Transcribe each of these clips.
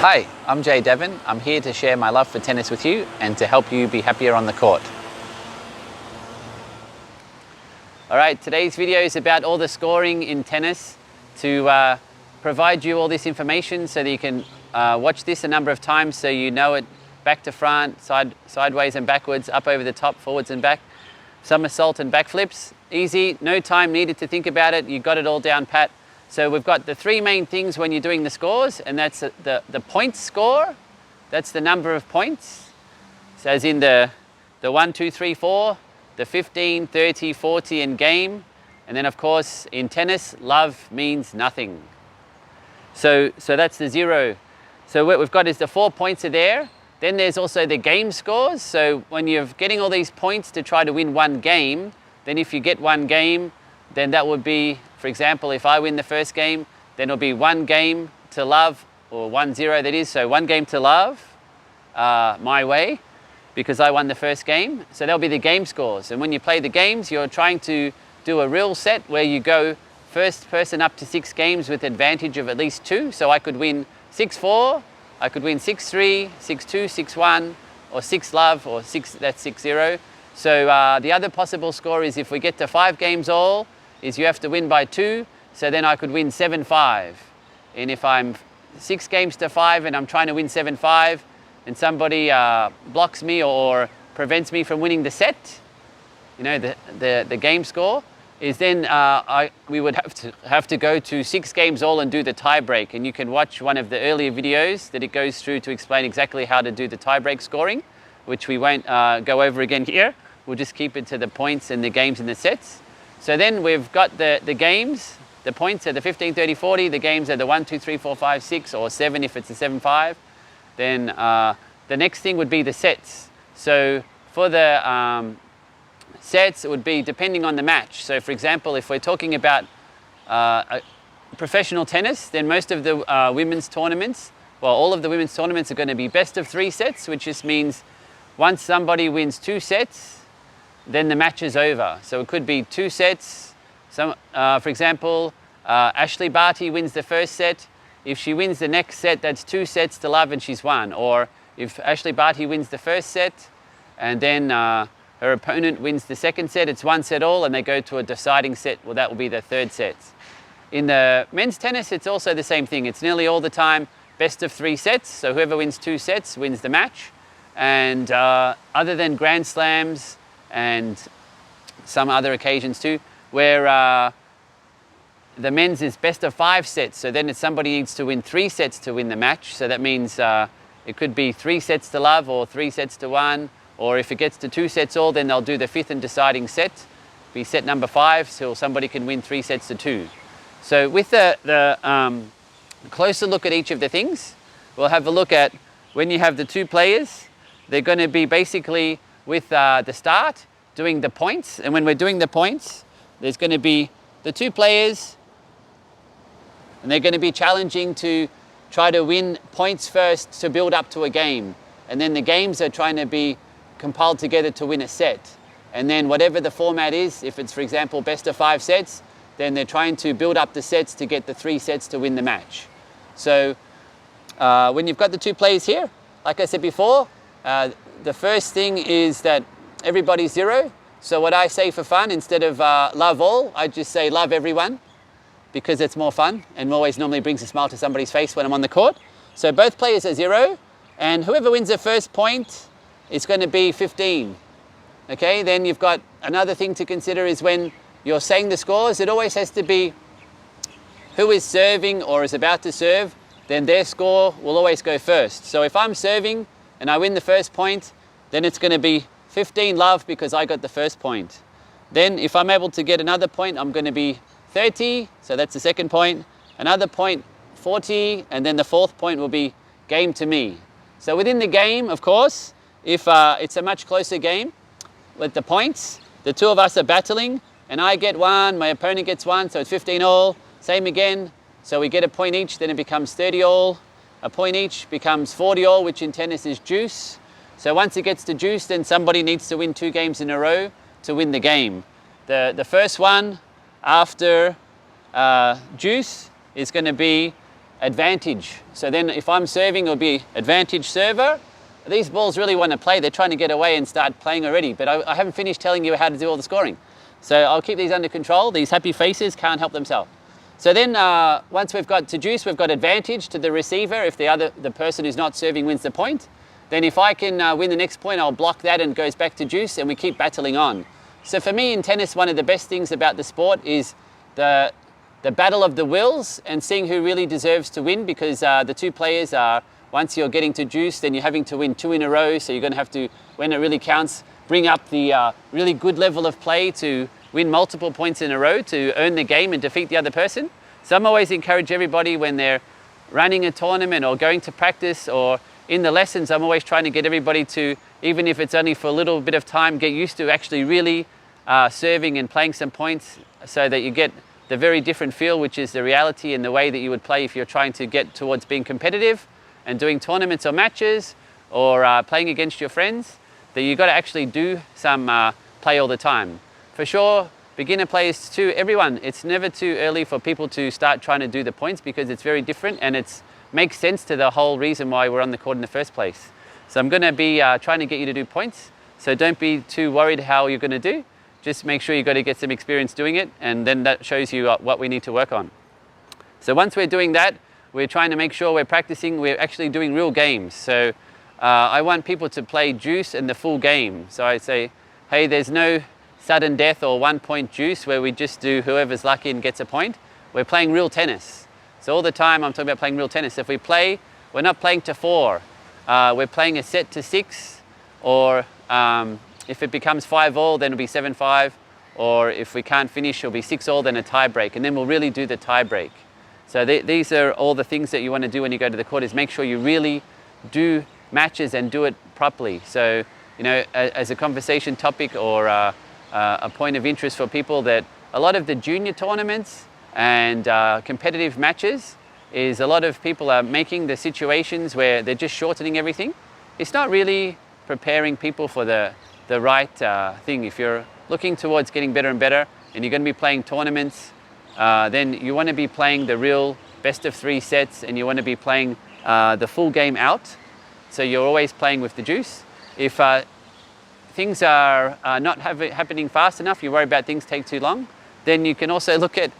Hi, I'm Davern. I'm here to share my love for tennis with you and to help you be happier on the court. All right, today's video is about all the scoring in tennis to provide you all this information so that you can watch this a number of times so you know it back to front, sideways and backwards, up over the top, forwards and back, somersault and backflips. Easy, no time needed to think about it. You got it all down pat. So we've got the three main things when you're doing the scores, and that's the point score. That's the number of points. So as in the 1, 2, 3, 4, the 15, 30, 40 and game. And then of course in tennis, love means nothing. So that's the 0. So what we've got is the 4 points are there. Then there's also the game scores. So when you're getting all these points to try to win one game, then if you get one game, then that would be, for example, if I win the first game, then it'll be 1 game to love, or 1-0 that is, so 1 game to love, my way, because I won the first game. So that'll be the game scores. And when you play the games, you're trying to do a real set where you go first person up to 6 games with advantage of at least 2. So I could win 6-4, I could win 6-3, 6-2, 6-1, or 6 love, or 6, that's 6-0. So the other possible score is if we get to 5 games all, is you have to win by 2, so then I could win 7-5. And if I'm 6 games to 5 and I'm trying to win 7-5 and somebody blocks me or prevents me from winning the set, you know, the game score, is then we would have to go to 6 games all and do the tie break. And you can watch one of the earlier videos that it goes through to explain exactly how to do the tie break scoring, which we won't go over again here. We'll just keep it to the points and the games and the sets. So then we've got the games, the points are the 15, 30, 40, the games are the 1, 2, 3, 4, 5, 6, or 7 if it's a 7-5. Then the next thing would be the sets. So for the sets, it would be depending on the match. So for example, if we're talking about professional tennis, then most of the women's tournaments, well, all of the women's tournaments are going to be best of 3 sets, which just means once somebody wins 2 sets, then the match is over. So it could be 2 sets. For example, Ashley Barty wins the first set. If she wins the next set, that's 2 sets to love and she's won. Or if Ashley Barty wins the first set and then her opponent wins the second set, it's 1 set all and they go to a deciding set. Well, that will be the 3rd set. In the men's tennis, it's also the same thing. It's nearly all the time best of 3 sets. So whoever wins 2 sets wins the match. And other than Grand Slams and some other occasions too, where the men's is best of 5 sets. So then somebody needs to win 3 sets to win the match. So that means it could be 3 sets to love or 3 sets to 1. Or if it gets to 2 sets all, then they'll do the 5th and deciding set, be set number 5, so somebody can win 3 sets to 2. So with the closer look at each of the things, we'll have a look at when you have the 2 players, they're going to be basically with the start, doing the points. And when we're doing the points, there's going to be the 2 players, and they're going to be challenging to try to win points first to build up to a game. And then the games are trying to be compiled together to win a set. And then whatever the format is, if it's, for example, best of 5 sets, then they're trying to build up the sets to get the 3 sets to win the match. So when you've got the 2 players here, like I said before, the first thing is that everybody's 0. So what I say for fun, instead of love all, I just say love everyone, because it's more fun and always normally brings a smile to somebody's face when I'm on the court. So both players are 0, and whoever wins the first point is going to be 15. Okay, then you've got another thing to consider is when you're saying the scores, it always has to be who is serving or is about to serve, then their score will always go first. So if I'm serving and I win the first point, then it's going to be 15 love because I got the first point. Then if I'm able to get another point, I'm going to be 30, so that's the second point. Another point, 40, and then the 4th point will be game to me. So within the game, of course, if it's a much closer game with the points, the 2 of us are battling, and I get 1, my opponent gets 1, so it's 15 all. Same again, so we get a point each, then it becomes 30 all. A point each becomes 40 all, which in tennis is deuce. So once it gets to deuce, then somebody needs to win 2 games in a row to win the game. The first one after deuce is going to be advantage. So then if I'm serving, it'll be advantage server. These balls really want to play. They're trying to get away and start playing already, but I haven't finished telling you how to do all the scoring. So I'll keep these under control. These happy faces can't help themselves. So then once we've got to deuce, we've got advantage to the receiver. If the person who's not serving wins the point, then if I can win the next point, I'll block that and it goes back to deuce, and we keep battling on. So for me in tennis, one of the best things about the sport is the battle of the wills and seeing who really deserves to win, because the two players are, once you're getting to deuce, then you're having to win 2 in a row. So you're going to have to, when it really counts, bring up the really good level of play to win multiple points in a row to earn the game and defeat the other person. So I'm always encourage everybody when they're running a tournament or going to practice or in the lessons, I'm always trying to get everybody to, even if it's only for a little bit of time, get used to actually really serving and playing some points so that you get the very different feel, which is the reality and the way that you would play if you're trying to get towards being competitive and doing tournaments or matches or playing against your friends, that you've got to actually do some play all the time. For sure, beginner players too, everyone, it's never too early for people to start trying to do the points because it's very different and it makes sense to the whole reason why we're on the court in the first place. So I'm going to be trying to get you to do points, so don't be too worried how you're going to do. Just make sure you've got to get some experience doing it, and then that shows you what we need to work on. So once we're doing that, we're trying to make sure we're practicing, we're actually doing real games. So I want people to play deuce and the full game. So I say, hey, there's no sudden death or 1 point deuce where we just do whoever's lucky and gets a point. We're playing real tennis. So all the time I'm talking about playing real tennis. If we play, we're not playing to 4. We're playing a set to 6, or if it becomes 5-all, then it'll be 7-5, or if we can't finish, it'll be 6-all, then a tie break, and then we'll really do the tie break. So these are all the things that you want to do when you go to the court, is make sure you really do matches and do it properly. So, you know, as a conversation topic or a point of interest for people, that a lot of the junior tournaments and competitive matches is a lot of people are making the situations where they're just shortening everything. It's not really preparing people for the right thing. If you're looking towards getting better and better and you're going to be playing tournaments, then you want to be playing the real best of 3 sets, and you want to be playing the full game out. So you're always playing with the deuce. If things are not happening fast enough, you worry about things take too long, then you can also look at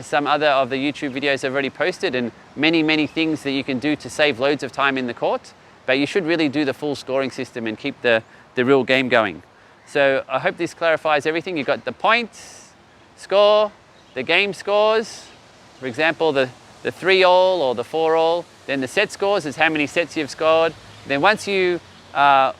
some other of the YouTube videos I've already posted, and many things that you can do to save loads of time in the court. But you should really do the full scoring system and keep the real game going. So I hope this clarifies everything. You've got the points, score, the game scores, for example, the 3-all or the 4-all. Then the set scores is how many sets you've scored. Then once you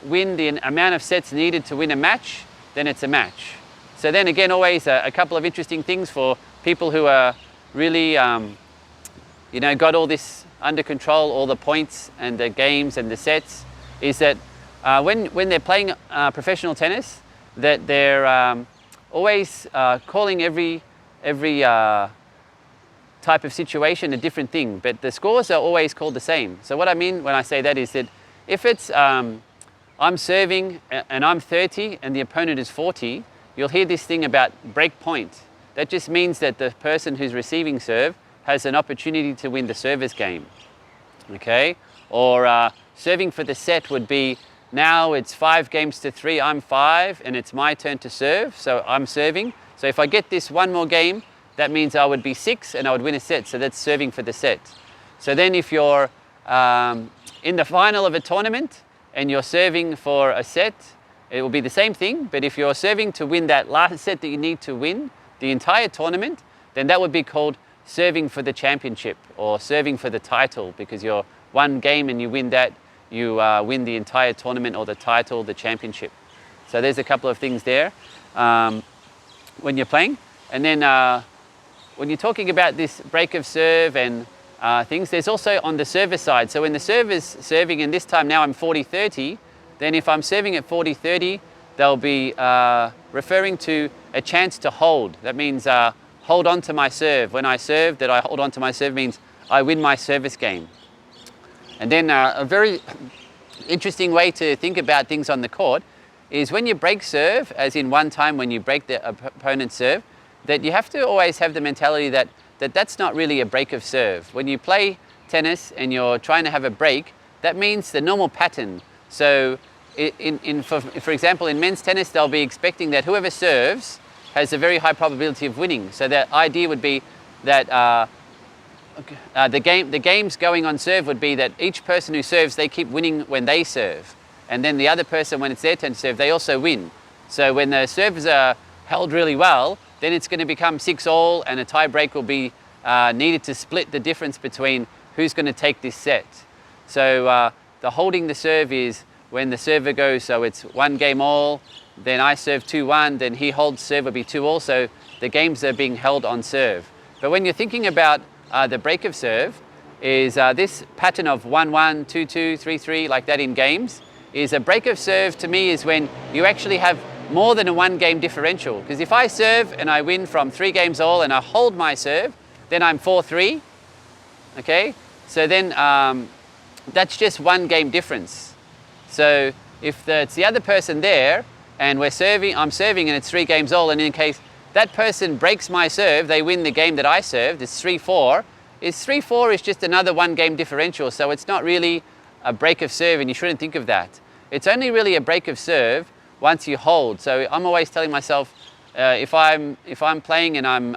win the amount of sets needed to win a match, then it's a match. So then again, always a couple of interesting things for people who are really, you know, got all this under control, all the points and the games and the sets, is that when they're playing professional tennis, that they're always calling every type of situation a different thing, but the scores are always called the same. So what I mean when I say that is that if it's I'm serving and I'm 30 and the opponent is 40, you'll hear this thing about break point. That just means that the person who's receiving serve has an opportunity to win the service game, okay? Or serving for the set would be, now it's 5-3, I'm 5, and it's my turn to serve, so I'm serving. So if I get this one more game, that means I would be 6 and I would win a set, so that's serving for the set. So then if you're in the final of a tournament and you're serving for a set, it will be the same thing, but if you're serving to win that last set that you need to win the entire tournament, then that would be called serving for the championship or serving for the title, because you're one game and you win that, you win the entire tournament or the title, the championship. So there's a couple of things there when you're playing. And then when you're talking about this break of serve and things, there's also on the server side. So when the server's serving, and this time now I'm 40-30, then if I'm serving at 40-30, they'll be referring to a chance to hold. That means hold on to my serve. When I serve, that I hold on to my serve means I win my service game. And then a very interesting way to think about things on the court is when you break serve, as in one time when you break the opponent's serve, that you have to always have the mentality that that's not really a break of serve. When you play tennis and you're trying to have a break, that means the normal pattern. So for example, in men's tennis, they'll be expecting that whoever serves has a very high probability of winning. So the idea would be that the games going on serve would be that each person who serves, they keep winning when they serve. And then the other person, when it's their turn to serve, they also win. So when the servers are held really well, then it's going to become 6-all, and a tie break will be needed to split the difference between who's going to take this set. So the holding the serve is when the server goes, so it's 1-all, then I serve 2-1, then he holds serve, will be 2-all, so the games are being held on serve. But when you're thinking about the break of serve, is this pattern of 1-1, 2-2, 3-3, like that in games, is a break of serve to me is when you actually have more than a 1-game differential. Because if I serve and I win from 3-all and I hold my serve, then I'm 4-3, okay? So then that's just 1-game difference. So if it's the other person there and I'm serving and it's 3-all, and in case that person breaks my serve, they win the game that I served, it's 3-4. 3-4 is just another 1-game differential, so it's not really a break of serve, and you shouldn't think of that. It's only really a break of serve once you hold. So I'm always telling myself, if I'm playing and I'm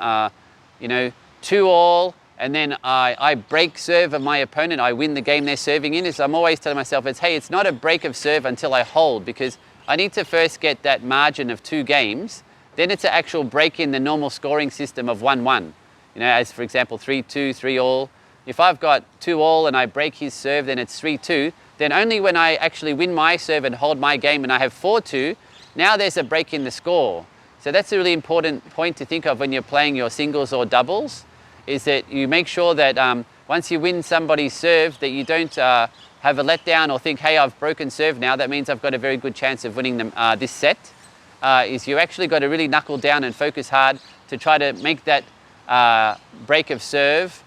2-all, and then I break serve of my opponent, I win the game they're serving in, I'm always telling myself, it's not a break of serve until I hold, because I need to first get that margin of 2 games, then it's an actual break in the normal scoring system of 1-1. As for example, 3-2, 3-all. If I've got 2-all and I break his serve, then it's 3-2. Then only when I actually win my serve and hold my game and I have 4-2, now there's a break in the score. So that's a really important point to think of when you're playing your singles or doubles, is that you make sure that once you win somebody's serve, that you don't have a letdown or think, hey, I've broken serve now, that means I've got a very good chance of winning them, this set. Is you actually got to really knuckle down and focus hard to try to make that break of serve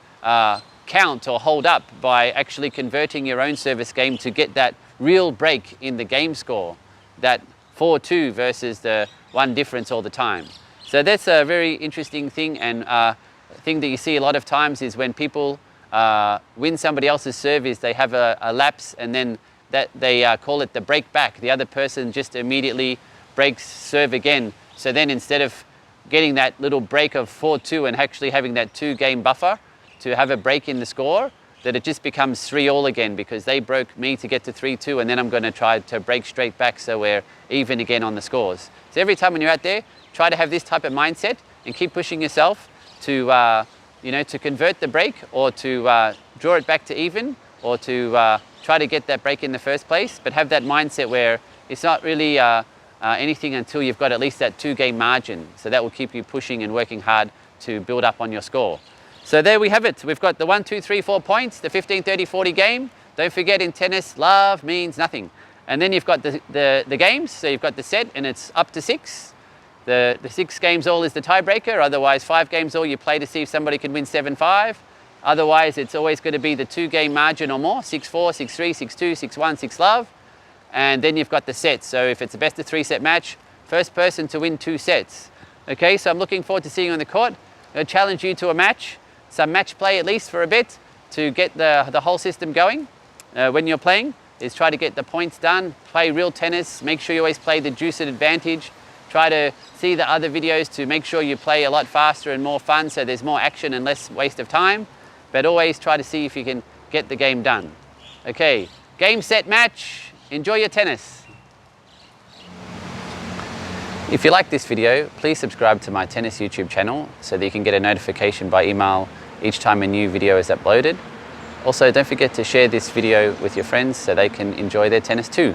count or hold up by actually converting your own service game to get that real break in the game score, that 4-2 versus the 1 difference all the time. So that's a very interesting thing, and thing that you see a lot of times is when people win somebody else's serve, is they have a lapse, and then that they call it the break back. The other person just immediately breaks serve again. So then instead of getting that little break of 4-2 and actually having that 2-game buffer to have a break in the score, that it just becomes 3-all again, because they broke me to get to 3-2, and then I'm going to try to break straight back so we're even again on the scores. So every time when you're out there, try to have this type of mindset and keep pushing yourself to to convert the break, or to draw it back to even, or to try to get that break in the first place. But have that mindset where it's not really anything until you've got at least that 2-game margin. So that will keep you pushing and working hard to build up on your score. So there we have it. We've got the 1, 2, 3, 4 points, the 15, 30, 40 game. Don't forget, in tennis, love means nothing. And then you've got the games. So you've got the set, and it's up to 6. The 6-all is the tiebreaker. Otherwise, 5-all you play to see if somebody can win 7-5. Otherwise, it's always going to be the 2-game margin or more, 6-4, 6-3, 6-2, 6-1, 6-love. And then you've got the sets. So if it's a best of 3 set match, first person to win 2 sets. Okay, so I'm looking forward to seeing you on the court. I'll challenge you to a match, some match play at least for a bit, to get the whole system going. When you're playing, is try to get the points done, play real tennis, make sure you always play the juiced advantage. Try to see the other videos to make sure you play a lot faster and more fun, so there's more action and less waste of time. But always try to see if you can get the game done. Okay, game, set, match. Enjoy your tennis. If you like this video, please subscribe to my tennis YouTube channel so that you can get a notification by email each time a new video is uploaded. Also, don't forget to share this video with your friends so they can enjoy their tennis too.